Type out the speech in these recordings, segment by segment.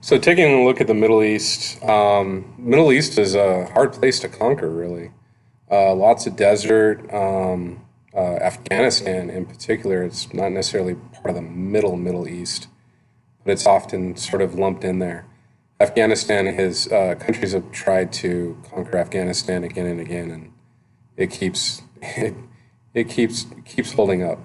So taking a look at the Middle East is a hard place to conquer, really. Lots of desert. Afghanistan, in particular, it's not necessarily part of the Middle East, but it's often sort of lumped in there. Afghanistan has countries have tried to conquer Afghanistan again and again, and it keeps it keeps holding up.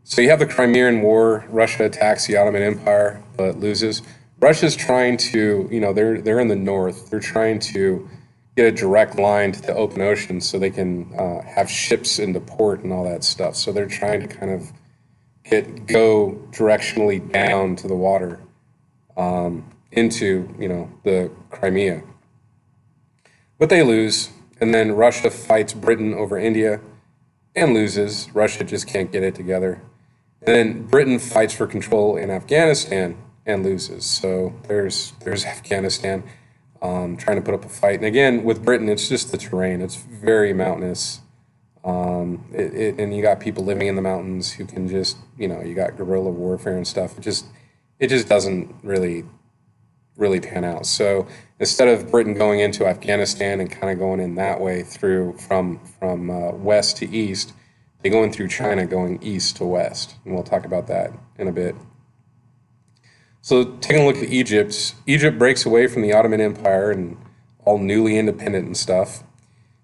So you have the Crimean War. Russia attacks the Ottoman Empire but loses. Russia's trying to, they're in the north. They're trying to get a direct line to the open ocean so they can have ships into port and all that stuff. So they're trying to kind of go directionally down to the water into the Crimea. But they lose, and then Russia fights Britain over India and loses. Russia just can't get it together. And then Britain fights for control in Afghanistan and loses. So there's Afghanistan trying to put up a fight. And again, with Britain, it's just the terrain. It's very mountainous. And you got people living in the mountains who can just, you got guerrilla warfare and stuff. It just doesn't really pan out. So instead of Britain going into Afghanistan and kind of going in that way from west to east, they go in through China going east to west. And we'll talk about that in a bit. So taking a look at Egypt, Egypt breaks away from the Ottoman Empire and all newly independent and stuff.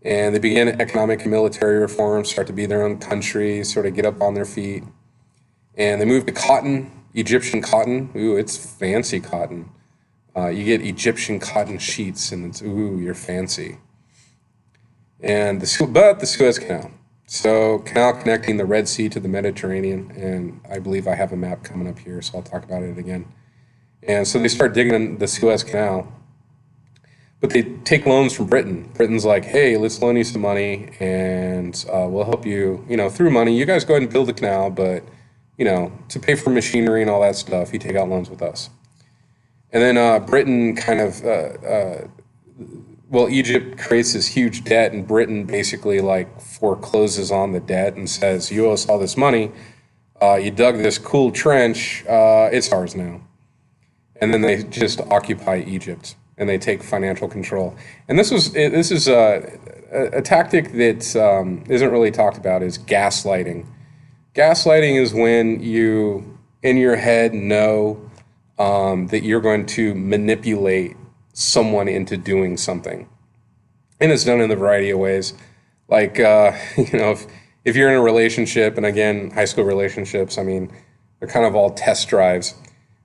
And they begin economic and military reforms, start to be their own country, sort of get up on their feet. And they move to cotton, Egyptian cotton. Ooh, it's fancy cotton. You get Egyptian cotton sheets, and it's, ooh, you're fancy. And the Suez Canal. So canal connecting the Red Sea to the Mediterranean, and I believe I have a map coming up here, so I'll talk about it again. And so they start digging in the Suez Canal, but they take loans from Britain. Britain's like, hey, let's loan you some money, and we'll help you, through money. You guys go ahead and build the canal, but, to pay for machinery and all that stuff, you take out loans with us. And then Britain kind of, Egypt creates this huge debt, and Britain basically forecloses on the debt and says, you owe us all this money. You dug this cool trench. It's ours now. And then they just occupy Egypt, and they take financial control. And this is a tactic that isn't really talked about, is gaslighting. Gaslighting is when you, in your head, know that you're going to manipulate someone into doing something. And it's done in a variety of ways. If you're in a relationship, and again, high school relationships, they're kind of all test drives.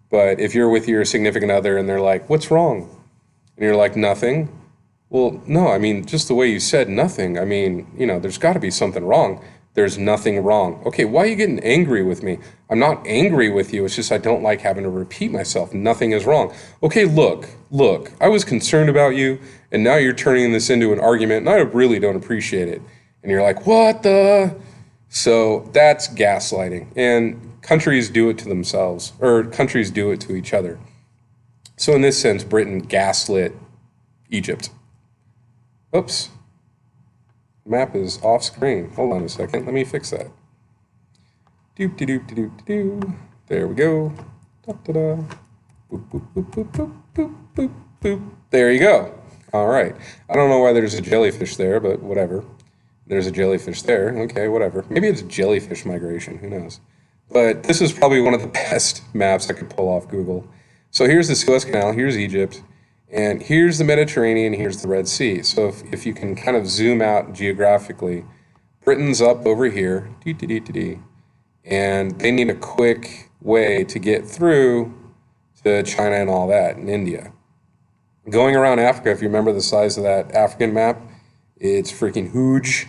But if you're with your significant other and they're like, what's wrong? And you're like, nothing. Well, no, just the way you said nothing. There's got to be something wrong. There's nothing wrong. Okay, why are you getting angry with me? I'm not angry with you. It's just I don't like having to repeat myself. Nothing is wrong. Okay, look, I was concerned about you, and now you're turning this into an argument, and I really don't appreciate it. And you're like, what the? So that's gaslighting. And countries do it to themselves, or countries do it to each other. So in this sense, Britain gaslit Egypt. Oops. Map is off screen. Hold on a second. Let me fix that. Doop de doop de doop de doo. There we go. Da da da. Boop boop boop boop boop boop boop boop. There you go. All right. I don't know why there's a jellyfish there, but whatever. There's a jellyfish there. Okay, whatever. Maybe it's jellyfish migration. Who knows? But this is probably one of the best maps I could pull off Google. So here's the Suez Canal. Here's Egypt. And here's the Mediterranean, here's the Red Sea. So if you can kind of zoom out geographically, Britain's up over here, and they need a quick way to get through to China and all that, and India. Going around Africa, if you remember the size of that African map, it's freaking huge.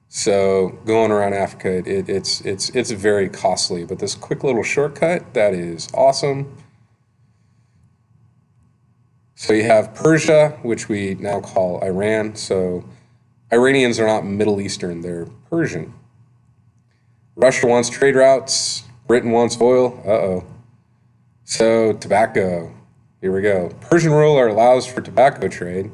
So going around Africa, it's very costly. But this quick little shortcut, that is awesome. So you have Persia, which we now call Iran. So Iranians are not Middle Eastern, they're Persian. Russia wants trade routes. Britain wants oil. Uh-oh. So tobacco. Here we go. Persian ruler allows for tobacco trade,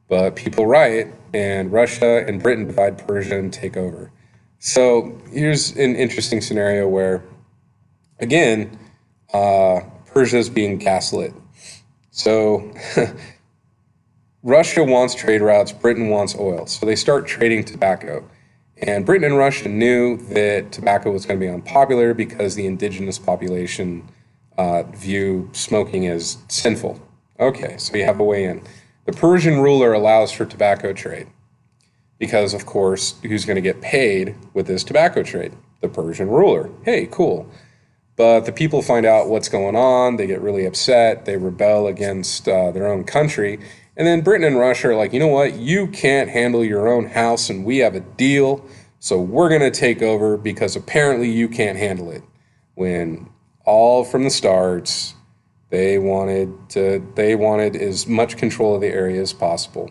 but people riot, and Russia and Britain divide Persia and take over. So here's an interesting scenario where, again, Persia is being gaslit. So Russia wants trade routes, Britain wants oil. So they start trading tobacco. And Britain and Russia knew that tobacco was going to be unpopular because the indigenous population view smoking as sinful. Okay, so you have a way in. The Persian ruler allows for tobacco trade because, of course, who's going to get paid with this tobacco trade? The Persian ruler. Hey, cool. But the people find out what's going on. They get really upset. They rebel against their own country. And then Britain and Russia are like, you know what? You can't handle your own house, and we have a deal. So we're going to take over because apparently you can't handle it. When all from the start, they wanted as much control of the area as possible.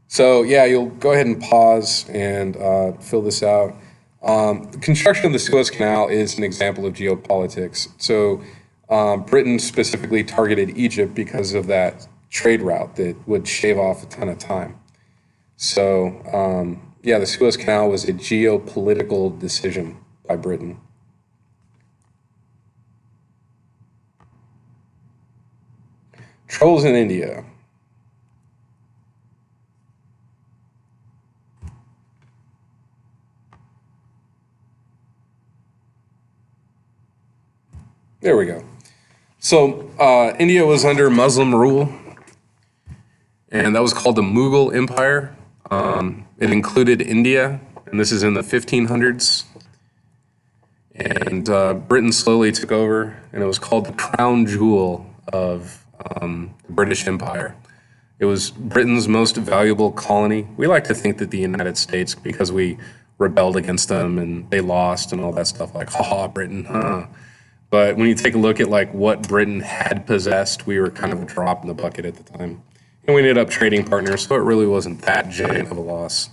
So yeah, you'll go ahead and pause and fill this out. The construction of the Suez Canal is an example of geopolitics. So Britain specifically targeted Egypt because of that trade route that would shave off a ton of time. So yeah, the Suez Canal was a geopolitical decision by Britain. Trolls in India. There we go. So India was under Muslim rule, and that was called the Mughal Empire. It included India, and this is in the 1500s. And Britain slowly took over, and it was called the crown jewel of the British Empire. It was Britain's most valuable colony. We like to think that the United States, because we rebelled against them and they lost and all that stuff, like, haha, Britain, huh? But when you take a look at like what Britain had possessed, we were kind of a drop in the bucket at the time. And we ended up trading partners, so it really wasn't that giant of a loss.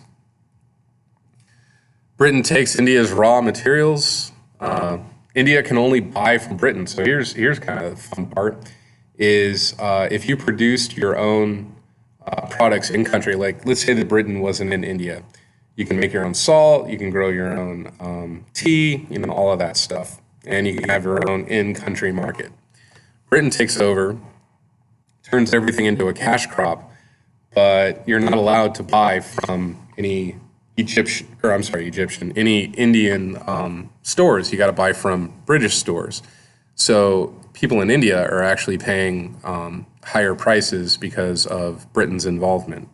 Britain takes India's raw materials. India can only buy from Britain. So here's kind of the fun part is if you produced your own products in country, like let's say that Britain wasn't in India, you can make your own salt, you can grow your own tea, you know, all of that stuff. And you can have your own in-country market. Britain takes over, turns everything into a cash crop, but you're not allowed to buy from any any Indian stores. You got to buy from British stores. So people in India are actually paying higher prices because of Britain's involvement.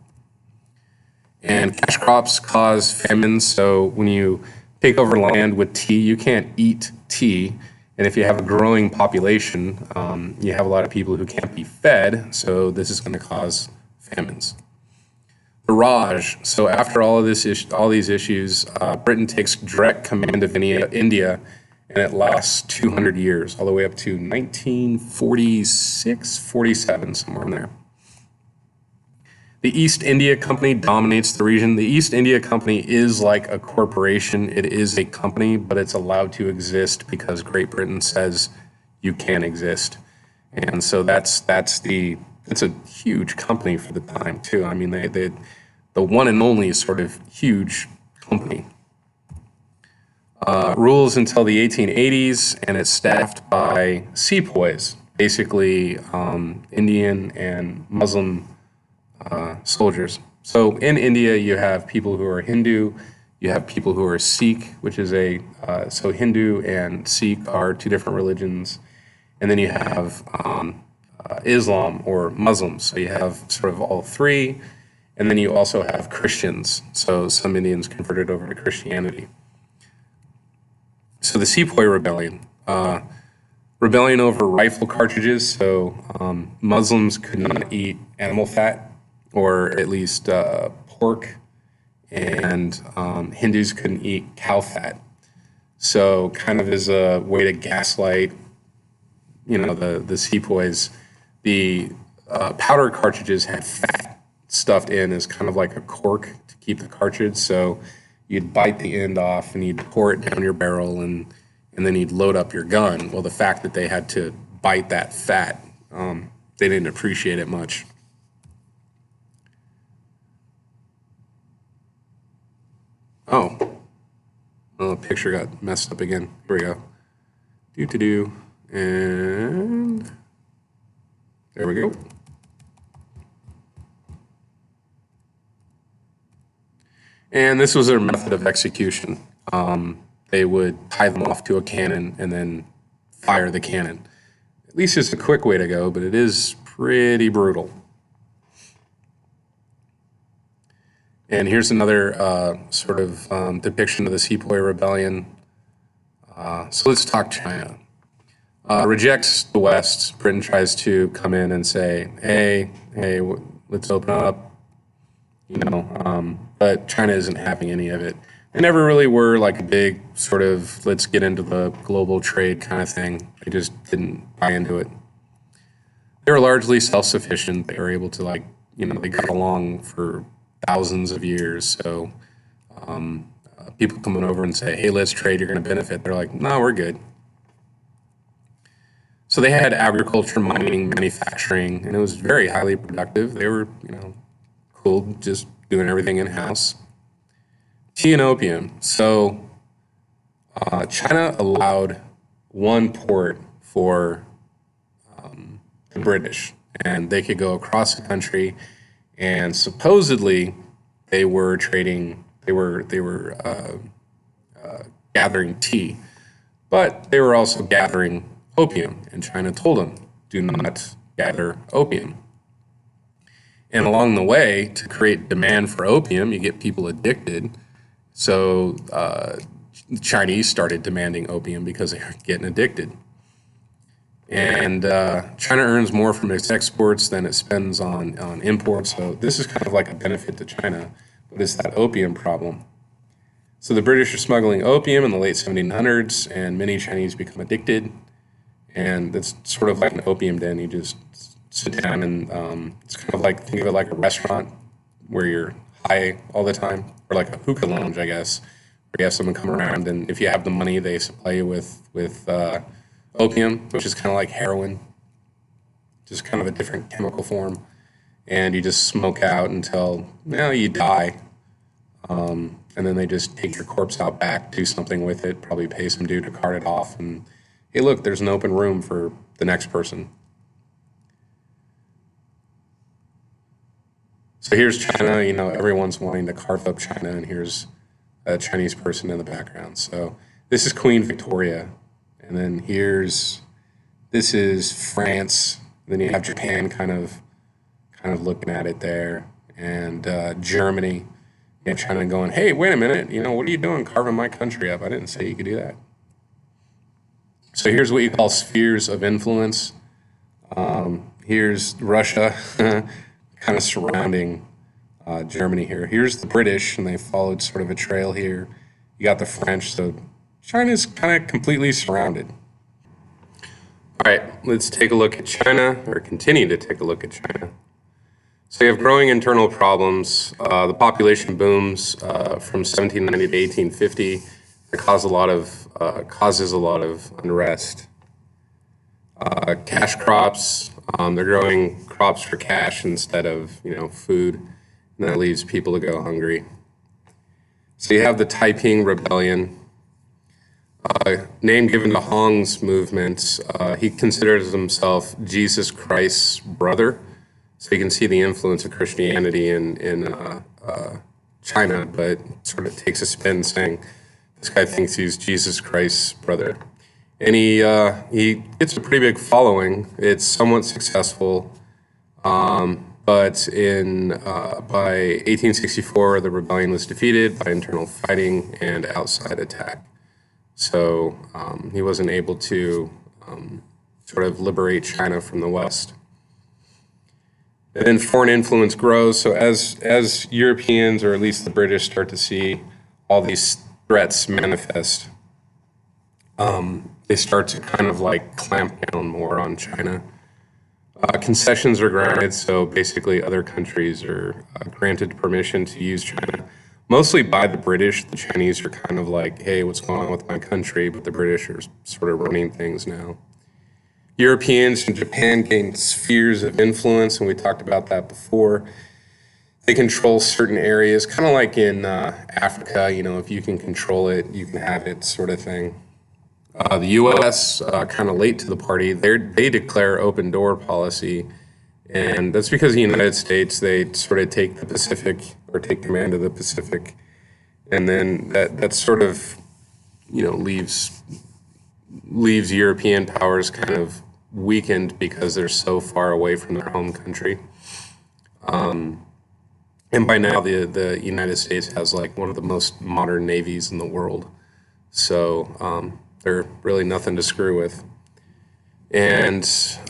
And cash crops cause famines. So when you take over land with tea, you can't eat tea. And if you have a growing population, you have a lot of people who can't be fed. So this is going to cause famines. The Raj. So after all these issues, Britain takes direct command of India, and it lasts 200 years, all the way up to 1946, 47, somewhere in there. The East India Company dominates the region. The East India Company is like a corporation. It is a company, but it's allowed to exist because Great Britain says you can exist. And so it's a huge company for the time too. I mean, they the one and only sort of huge company. Rules until the 1880s, and it's staffed by sepoys, basically Indian and Muslim soldiers. So in India, you have people who are Hindu, you have people who are Sikh, which is so Hindu and Sikh are two different religions. And then you have Islam or Muslims. So you have sort of all three. And then you also have Christians. So some Indians converted over to Christianity. So the Sepoy Rebellion. Rebellion over rifle cartridges. So Muslims could not eat animal fat, or at least pork, and Hindus couldn't eat cow fat. So kind of as a way to gaslight, the sepoys, the powder cartridges had fat stuffed in as kind of like a cork to keep the cartridge. So you'd bite the end off and you'd pour it down your barrel and then you'd load up your gun. Well, the fact that they had to bite that fat, they didn't appreciate it much. Oh, the picture got messed up again. Here we go. And There we go. And this was their method of execution. They would tie them off to a cannon and then fire the cannon. At least it's a quick way to go, but it is pretty brutal. And here's another sort of depiction of the Sepoy Rebellion. So let's talk China. Rejects the West. Britain tries to come in and say, hey, let's open up, but China isn't having any of it. They never really were like a big sort of let's get into the global trade kind of thing. They just didn't buy into it. They were largely self-sufficient. They were able to they got along for thousands of years. So people coming over and say, hey, let's trade, you're going to benefit. They're like, no, we're good. So they had agriculture, mining, manufacturing, and it was very highly productive. They were, cool, just doing everything in-house. Tea and opium. So China allowed one port for the British, and they could go across the country, and supposedly they were trading, they were gathering tea, but they were also gathering opium, and China told them, do not gather opium. And along the way, to create demand for opium, you get people addicted. So the Chinese started demanding opium because they were getting addicted. And China earns more from its exports than it spends on imports. So this is kind of like a benefit to China, but it's that opium problem. So the British are smuggling opium in the late 1700s, and many Chinese become addicted. And it's sort of like an opium den. You just sit down and it's kind of like, think of it like a restaurant where you're high all the time, or like a hookah lounge, I guess, where you have someone come around, and if you have the money, they supply you with opium, which is kind of like heroin, just kind of a different chemical form, and you just smoke out until you die, and then they just take your corpse out back, do something with it, probably pay some dude to cart it off, and hey, look, there's an open room for the next person. So here's China, everyone's wanting to carve up China, and here's a Chinese person in the background. So this is Queen Victoria, and then this is France, and then you have Japan kind of looking at it there, and Germany, and China going, hey, wait a minute, what are you doing carving my country up? I didn't say you could do that. So here's what you call spheres of influence. Here's Russia kind of surrounding Germany here. Here's the British, and they followed sort of a trail here. You got the French, so China's kind of completely surrounded. All right, let's take a look at China, or continue to take a look at China. So you have growing internal problems. The population booms from 1790 to 1850. It causes a lot of unrest. Cash crops, they're growing crops for cash instead of food, and that leaves people to go hungry. So you have the Taiping Rebellion, name given to Hong's movement. He considers himself Jesus Christ's brother, so you can see the influence of Christianity in China, but sort of takes a spin saying this guy thinks he's Jesus Christ's brother. And he gets a pretty big following. It's somewhat successful, but by 1864, the rebellion was defeated by internal fighting and outside attack. So he wasn't able to sort of liberate China from the West. And then foreign influence grows. So as Europeans, or at least the British, start to see all these threats manifest, they start to kind of like clamp down more on China. Concessions are granted, so basically other countries are granted permission to use China, mostly by the British. The Chinese are kind of like, hey, what's going on with my country? But the British are sort of running things now. Europeans and Japan gain spheres of influence, and we talked about that before. They control certain areas, kind of like in Africa, if you can control it, you can have it, sort of thing. The U.S., kind of late to the party, they declare open door policy And that's because the United States, they sort of take the Pacific, or take command of the Pacific. And then that sort of, leaves European powers kind of weakened because they're so far away from their home country. And by now, the United States has like one of the most modern navies in the world. So they're really nothing to screw with. And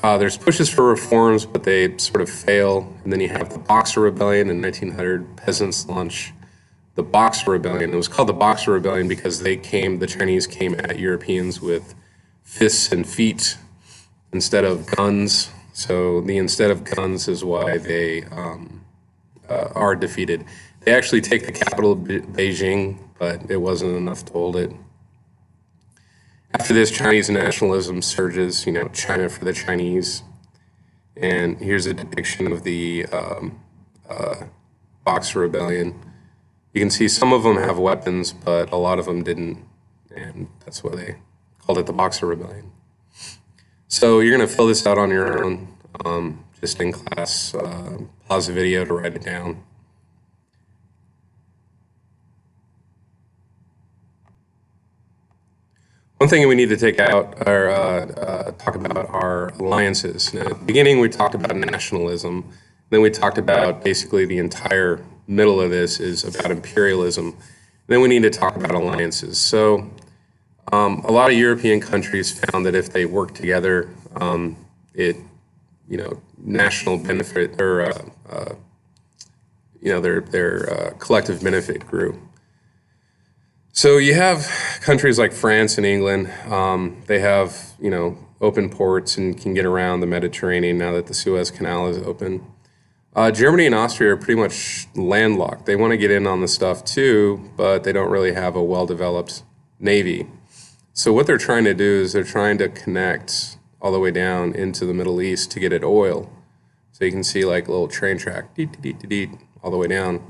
there's pushes for reforms, but they sort of fail. And then you have the Boxer Rebellion in 1900. Peasants launch the Boxer Rebellion. It was called the Boxer Rebellion because the Chinese came at Europeans with fists and feet instead of guns. So the instead of guns is why they are defeated. They actually take the capital of Beijing, but it wasn't enough to hold it. After this, Chinese nationalism surges, China for the Chinese. And here's a depiction of the Boxer Rebellion. You can see some of them have weapons, but a lot of them didn't. And that's why they called it the Boxer Rebellion. So you're going to fill this out on your own, just in class. Pause the video to write it down. One thing we need to take out or talk about are alliances. Now, at the beginning, we talked about nationalism. Then we talked about basically the entire middle of this is about imperialism. Then we need to talk about alliances. So a lot of European countries found that if they work together, national benefit or their collective benefit grew. So you have countries like France and England. They have open ports and can get around the Mediterranean now that the Suez Canal is open. Germany and Austria are pretty much landlocked. They want to get in on the stuff too, but they don't really have a well-developed navy. So what they're trying to do is they're trying to connect all the way down into the Middle East to get at oil. So you can see like a little train track, all the way down.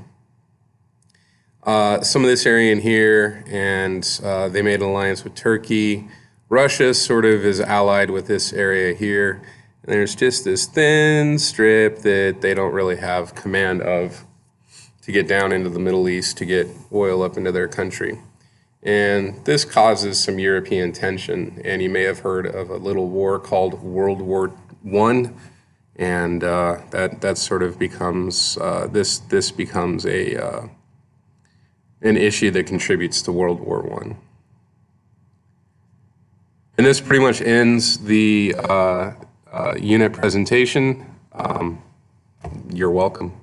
Some of this area in here, and they made an alliance with Turkey. Russia sort of is allied with this area here. And there's just this thin strip that they don't really have command of to get down into the Middle East to get oil up into their country. And this causes some European tension. And you may have heard of a little war called World War I. And that sort of becomes, this becomes an issue that contributes to World War I. And this pretty much ends the unit presentation. You're welcome.